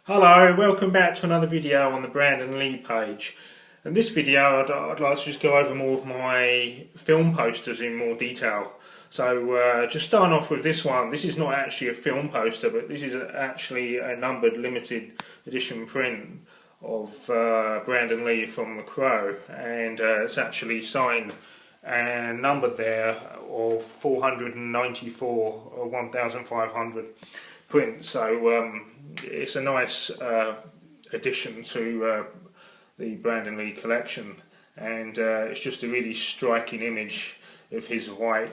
Hello, welcome back to another video on the Brandon Lee page. In this video I'd like to just go over more of my film posters in more detail. So just starting off with this one, this is not actually a film poster, but this is actually a numbered limited edition print of Brandon Lee from The Crow, and it's actually signed and numbered there of 494 or 1500 print. So it's a nice addition to the Brandon Lee collection, and it's just a really striking image of his white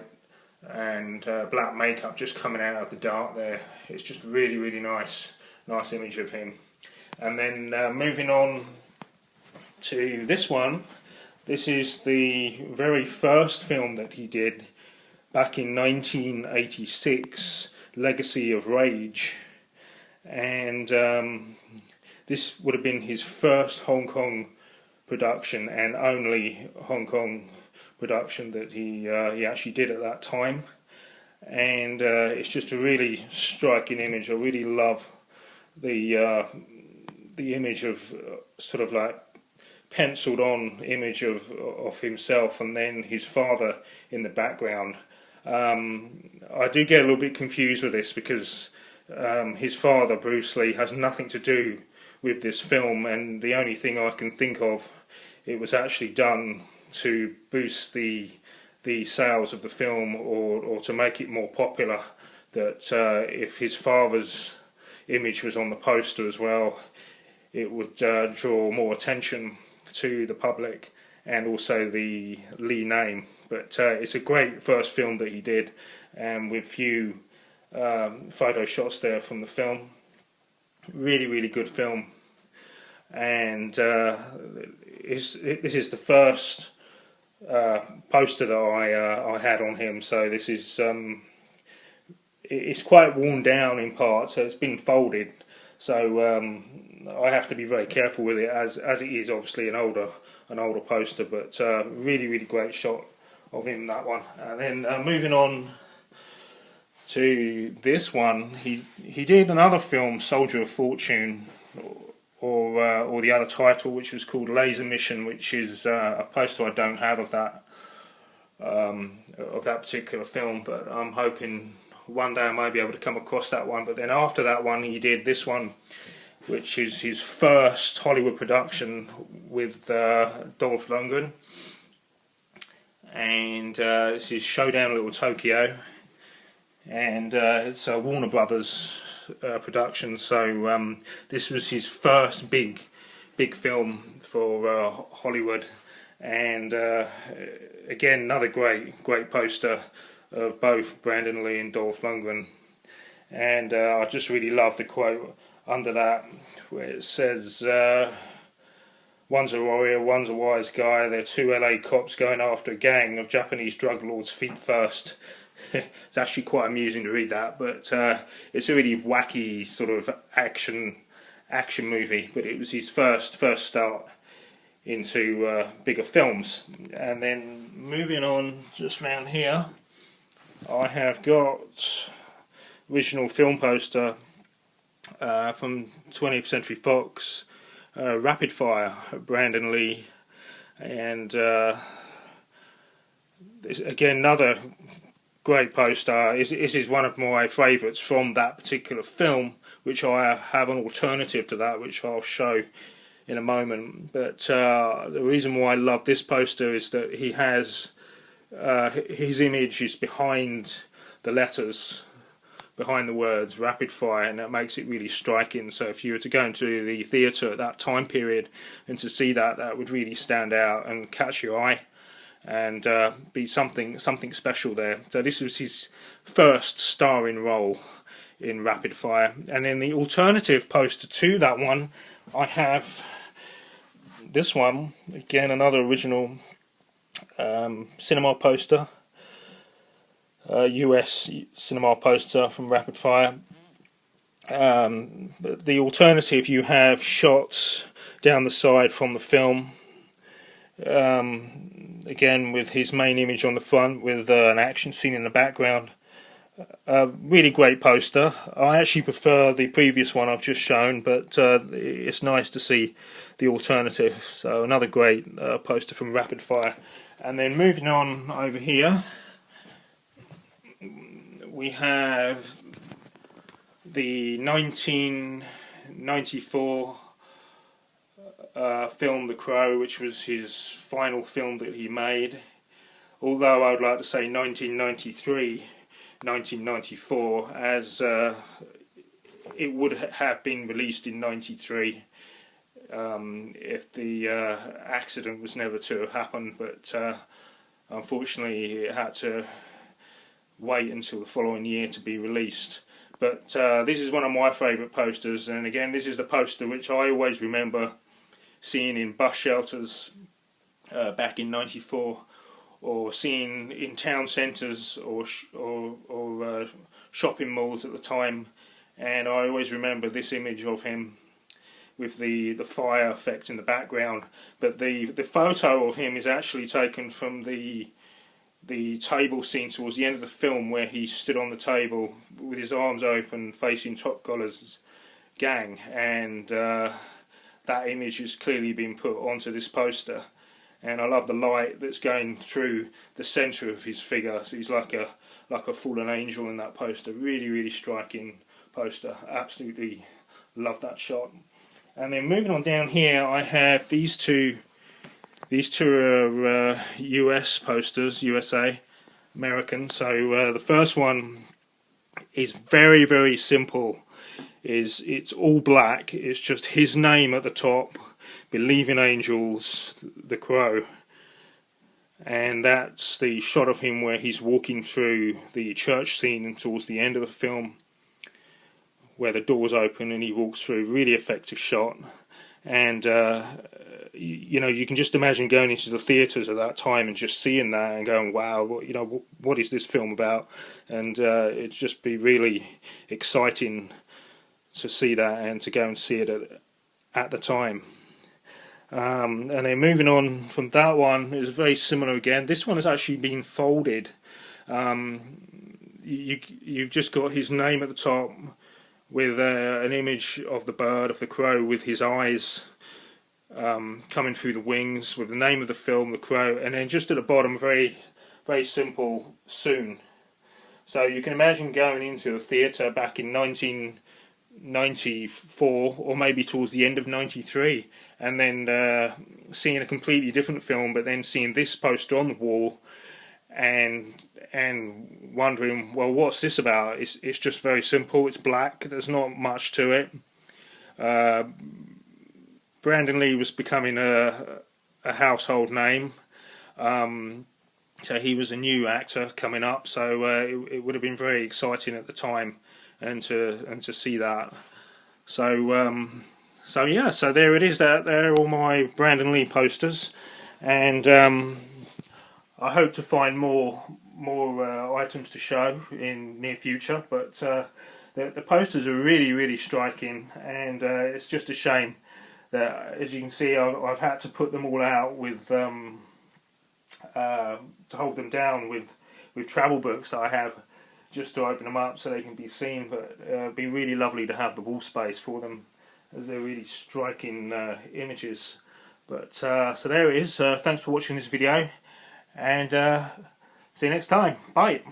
and black makeup just coming out of the dark there. It's just really nice image of him. And then moving on to this one, this is the very first film that he did back in 1986, Legacy of Rage, and this would have been his first Hong Kong production and only Hong Kong production that he actually did at that time. And it's just a really striking image. I really love the image of sort of like penciled on image of himself and then his father in the background. I do get a little bit confused with this because his father, Bruce Lee, has nothing to do with this film, and the only thing I can think of, it was actually done to boost the sales of the film, or to make it more popular, that if his father's image was on the poster as well, it would draw more attention to the public and also the Lee name. But it's a great first film that he did, and with few photo shots there from the film. Really good film. And this is the first poster that I had on him. So this is it's quite worn down in parts, so it's been folded. So I have to be very careful with it, as it is obviously an older poster. But really great shot of him, that one. And then moving on to this one, he did another film, Soldier of Fortune, or the other title, which was called Laser Mission, which is a poster I don't have of that particular film, but I'm hoping one day I might be able to come across that one. But then after that one, he did this one, which is his first Hollywood production with Dolph Lundgren, and this is Showdown Little Tokyo, and it's a Warner Brothers production. So this was his first big film for Hollywood, and again another great poster of both Brandon Lee and Dolph Lundgren. And I just really love the quote under that, where it says, "One's a warrior, one's a wise guy. They're two LA cops going after a gang of Japanese drug lords feet first." It's actually quite amusing to read that, but it's a really wacky sort of action movie. But it was his first start into bigger films. And then moving on, just round here, I have got original film poster from 20th Century Fox, Rapid Fire, Brandon Lee, and this, again, another great poster. This is one of my favourites from that particular film, which I have an alternative to that, which I'll show in a moment. But the reason why I love this poster is that he has his image is behind the letters, behind the words Rapid Fire, and that makes it really striking. So if you were to go into the theatre at that time period and to see that, that would really stand out and catch your eye, and be something special there. So this was his first starring role in Rapid Fire. And then the alternative poster to that one, I have this one, again another original cinema poster, US cinema poster from Rapid Fire. But the alternative, you have shots down the side from the film, again with his main image on the front, with an action scene in the background, Really great poster. I actually prefer the previous one I've just shown, but it's nice to see the alternative. So another great poster from Rapid Fire. And then moving on over here, we have the 1994 film The Crow, which was his final film that he made. Although I would like to say 1993, 1994, as it would have been released in 93 if the accident was never to have happened, but unfortunately it had to wait until the following year to be released. But this is one of my favourite posters, and again this is the poster which I always remember seeing in bus shelters back in 94, or seeing in town centres or shopping malls at the time. And I always remember this image of him with the fire effect in the background. But the photo of him is actually taken from the table scene towards the end of the film, where he stood on the table with his arms open facing Top Collar's gang, and that image has clearly been put onto this poster. And I love the light that's going through the centre of his figure. So he's like a fallen angel in that poster. Really, really striking poster. Absolutely love that shot. And then moving on down here, I have these two. These two are US posters, USA, American. So the first one is very, very simple. It's all black. It's just his name at the top, Believing Angels, The Crow. And that's the shot of him where he's walking through the church scene towards the end of the film, where the doors open and he walks through. Really effective shot. And you know, you can just imagine going into the theatres at that time and just seeing that and going, wow, what is this film about? And it'd just be really exciting to see that and to go and see it at the time. And then moving on from that one is very similar again. This one has actually been folded. You've just got his name at the top with an image of the bird, of the crow, with his eyes coming through the wings, with the name of the film, The Crow, and then just at the bottom, very, very simple, Soon. So you can imagine going into a theatre back in 1994, or maybe towards the end of 93, and then seeing a completely different film, but then seeing this poster on the wall, and wondering, well, what's this about? It's just very simple. It's black. There's not much to it. Brandon Lee was becoming a household name, so he was a new actor coming up. So it would have been very exciting at the time, and to see that. So yeah. So there it is. There are all my Brandon Lee posters, and I hope to find more items to show in near future. But the posters are really, really striking, and it's just a shame that, as you can see, I've had to put them all out with to hold them down with travel books that I have, just to open them up so they can be seen. But it'd be really lovely to have the wall space for them, as they're really striking images. But so there it is. Thanks for watching this video, and see you next time. Bye.